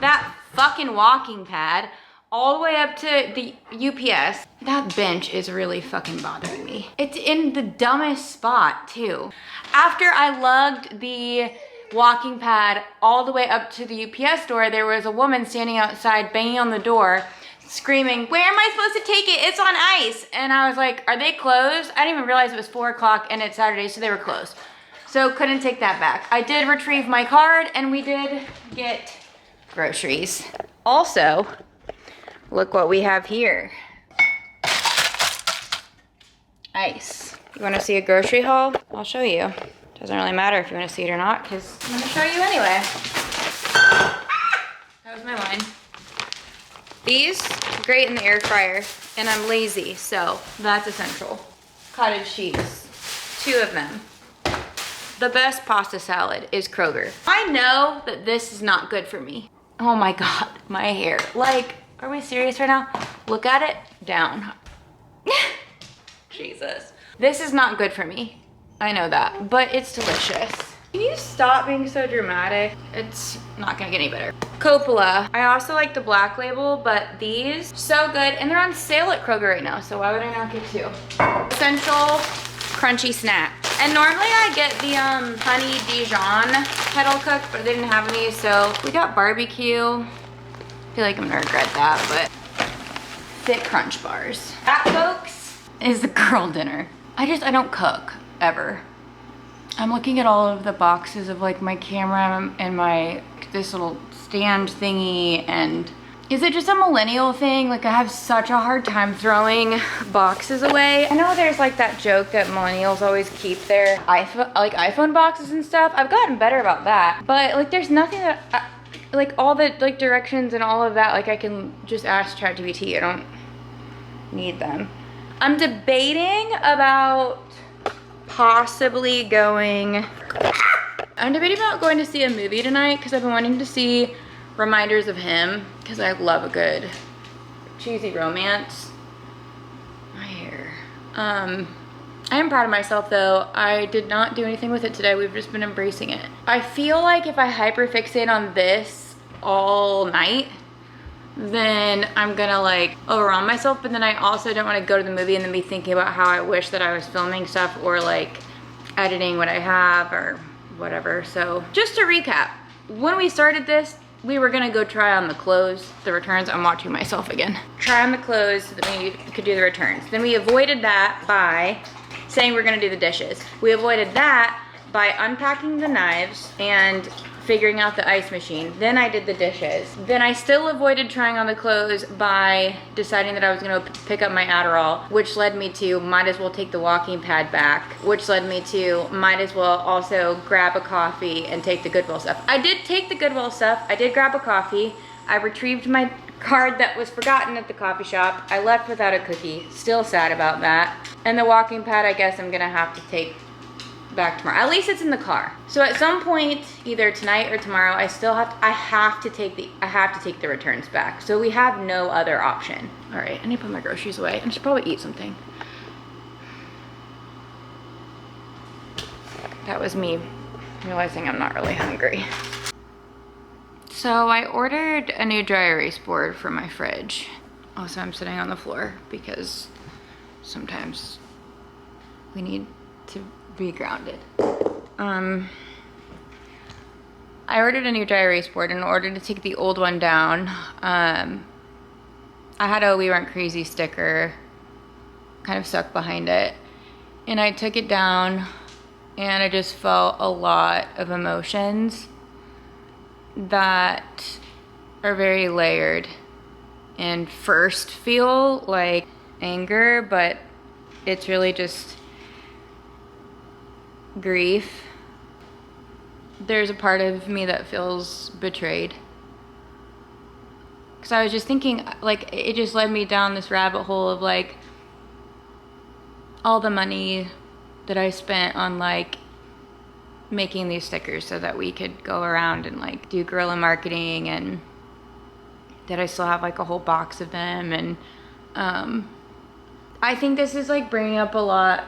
that fucking walking pad all the way up to the UPS, that bench is really fucking bothering me. It's in the dumbest spot too. After I lugged the walking pad all the way up to the UPS store, there was a woman standing outside banging on the door screaming, "Where am I supposed to take it? It's on ice." And I was like, are they closed? I didn't even realize it was 4 o'clock and it's Saturday, so they were closed. So couldn't take that back. I did retrieve my card and we did get groceries. Also, look what we have here. Ice. You wanna see a grocery haul? I'll show you. Doesn't really matter if you wanna see it or not, because I'm gonna show you anyway. That was my line. These, great in the air fryer, and I'm lazy, so that's essential. Cottage cheese, 2 of them. The best pasta salad is Kroger. I know that this is not good for me. Oh my God, my hair. Like, are we serious right now? Look at it, down. Jesus. This is not good for me. I know that, but it's delicious. Can you stop being so dramatic? It's not gonna get any better. Coppola. I also like the black label, but these, so good. And they're on sale at Kroger right now, so why would I not get 2? Essential crunchy snack. And normally I get the honey Dijon kettle cooked, but they didn't have any, so we got barbecue. I feel like I'm gonna regret that, but thick crunch bars. That, folks, is the girl dinner. I don't cook, ever. I'm looking at all of the boxes of like my camera and this little stand thingy, and is it just a millennial thing? Like I have such a hard time throwing boxes away. I know there's like that joke that millennials always keep their iPhone boxes and stuff. I've gotten better about that, but like there's nothing that like all the like directions and all of that, like I can just ask ChatGPT. I don't need them. I'm debating about possibly going to see a movie tonight because I've been wanting to see Reminders of Him because I love a good cheesy romance. My hair. I am proud of myself though. I did not do anything with it today. We've just been embracing it. I feel like if I hyperfixate on this all night, then I'm gonna like overwhelm myself, but then I also don't want to go to the movie and then be thinking about how I wish that I was filming stuff or like editing what I have or whatever. So just to recap, when we started this, we were gonna go try on the clothes, the returns. I'm watching myself again. Try on the clothes so that we could do the returns. Then we avoided that by saying we're gonna do the dishes. We avoided that by unpacking the knives and figuring out the ice machine. Then I did the dishes. Then I still avoided trying on the clothes by deciding that I was gonna pick up my Adderall, which led me to might as well take the walking pad back, which led me to might as well also grab a coffee and take the Goodwill stuff. I did take the Goodwill stuff. I did grab a coffee. I retrieved my card that was forgotten at the coffee shop. I left without a cookie. Still sad about that. And the walking pad, I guess I'm gonna have to take back tomorrow. At least it's in the car. So at some point, either tonight or tomorrow, I have to take the returns back. So we have no other option. All right, I need to put my groceries away. I should probably eat something. That was me realizing I'm not really hungry. So I ordered a new dry erase board for my fridge. Also, I'm sitting on the floor because sometimes we need to be grounded. I ordered a new dry erase board in order to take the old one down. I had a We Weren't Crazy sticker kind of stuck behind it. And I took it down and I just felt a lot of emotions that are very layered and first feel like anger, but it's really just grief. There's a part of me that feels betrayed because I was just thinking, like, it just led me down this rabbit hole of like all the money that I spent on like making these stickers so that we could go around and like do guerrilla marketing, and that I still have like a whole box of them. And I think this is like bringing up a lot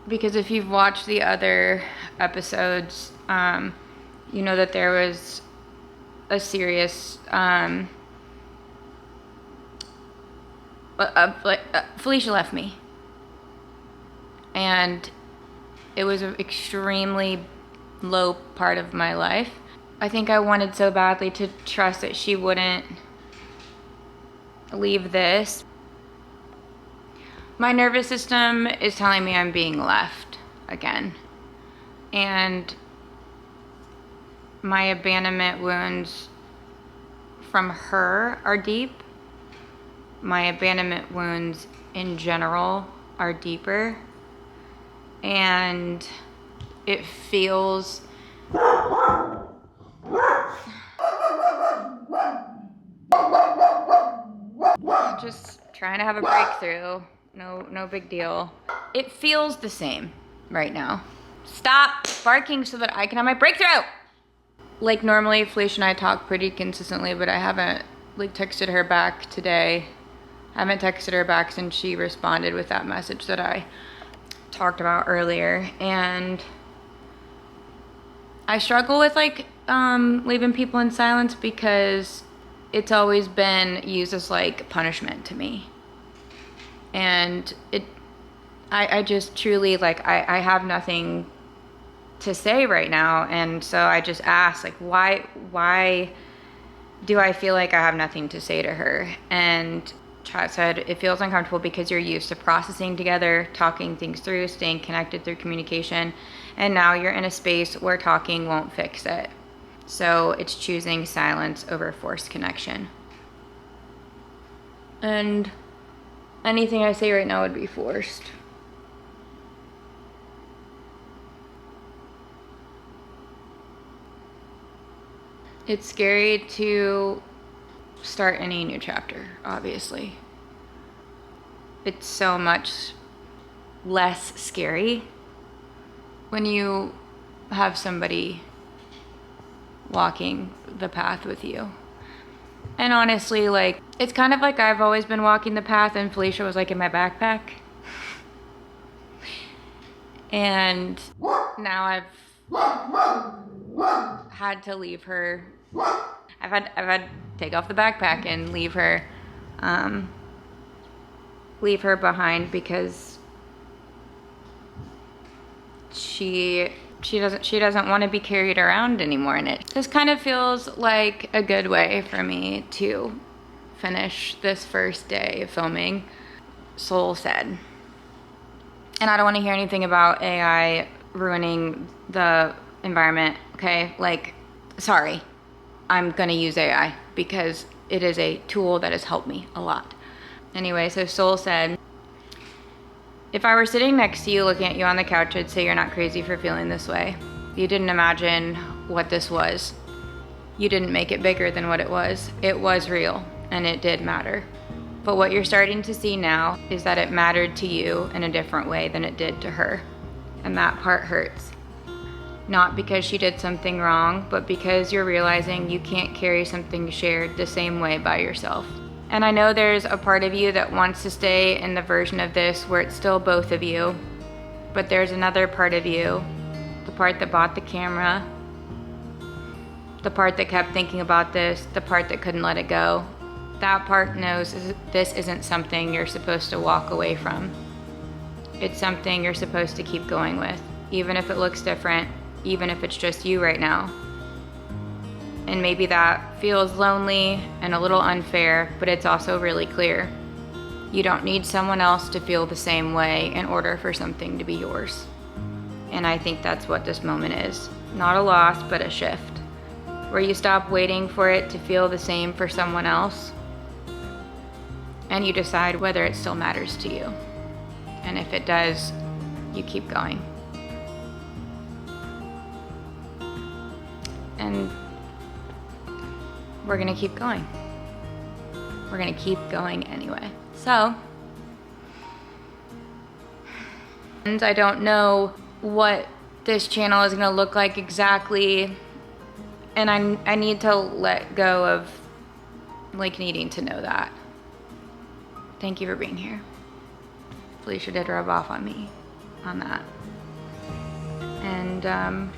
because if you've watched the other episodes, you know that there was a serious Felicia left me, and it was an extremely low part of my life. I think I wanted so badly to trust that she wouldn't leave this. My nervous system is telling me I'm being left again. And my abandonment wounds from her are deep. My abandonment wounds in general are deeper. And it feels just trying to have a breakthrough. No big deal. It feels the same right now. Stop barking so that I can have my breakthrough. Like normally Felicia and I talk pretty consistently, but I haven't like texted her back today. I haven't texted her back since she responded with that message that I talked about earlier. And I struggle with like leaving people in silence because it's always been used as like punishment to me. And I just truly like, I have nothing to say right now. And so I just asked like, why do I feel like I have nothing to say to her? And Chat said, it feels uncomfortable because you're used to processing together, talking things through, staying connected through communication. And now you're in a space where talking won't fix it. So it's choosing silence over forced connection. And anything I say right now would be forced. It's scary to start any new chapter, obviously. It's so much less scary when you have somebody walking the path with you. And honestly, like, it's kind of like I've always been walking the path and Felicia was like in my backpack. And now I've had to leave her. I've had to take off the backpack and leave her behind because she doesn't want to be carried around anymore in it. This kind of feels like a good way for me to finish this first day of filming Soul Said. And I don't want to hear anything about AI ruining the environment, okay? Like, sorry, I'm gonna use AI because it is a tool that has helped me a lot. Anyway, so Soul said, if I were sitting next to you looking at you on the couch, I'd say you're not crazy for feeling this way. You didn't imagine what this was. You didn't make it bigger than what it was. It was real, and it did matter. But what you're starting to see now is that it mattered to you in a different way than it did to her. And that part hurts. Not because she did something wrong, but because you're realizing you can't carry something shared the same way by yourself. And I know there's a part of you that wants to stay in the version of this where it's still both of you, but there's another part of you, the part that bought the camera, the part that kept thinking about this, the part that couldn't let it go. That part knows this isn't something you're supposed to walk away from. It's something you're supposed to keep going with, even if it looks different, even if it's just you right now. And maybe that feels lonely and a little unfair, but it's also really clear. You don't need someone else to feel the same way in order for something to be yours. And I think that's what this moment is. Not a loss, but a shift. Where you stop waiting for it to feel the same for someone else, and you decide whether it still matters to you. And if it does, you keep going. And we're gonna keep going. We're gonna keep going anyway. So, and I don't know what this channel is gonna look like exactly, and I need to let go of like needing to know that. Thank you for being here. Felicia did rub off on me on that. And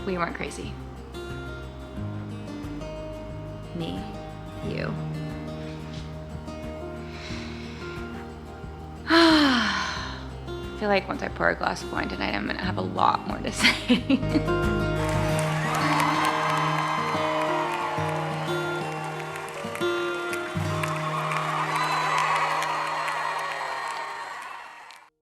we weren't crazy. Me, you. I feel like once I pour a glass of wine tonight, I'm gonna have a lot more to say.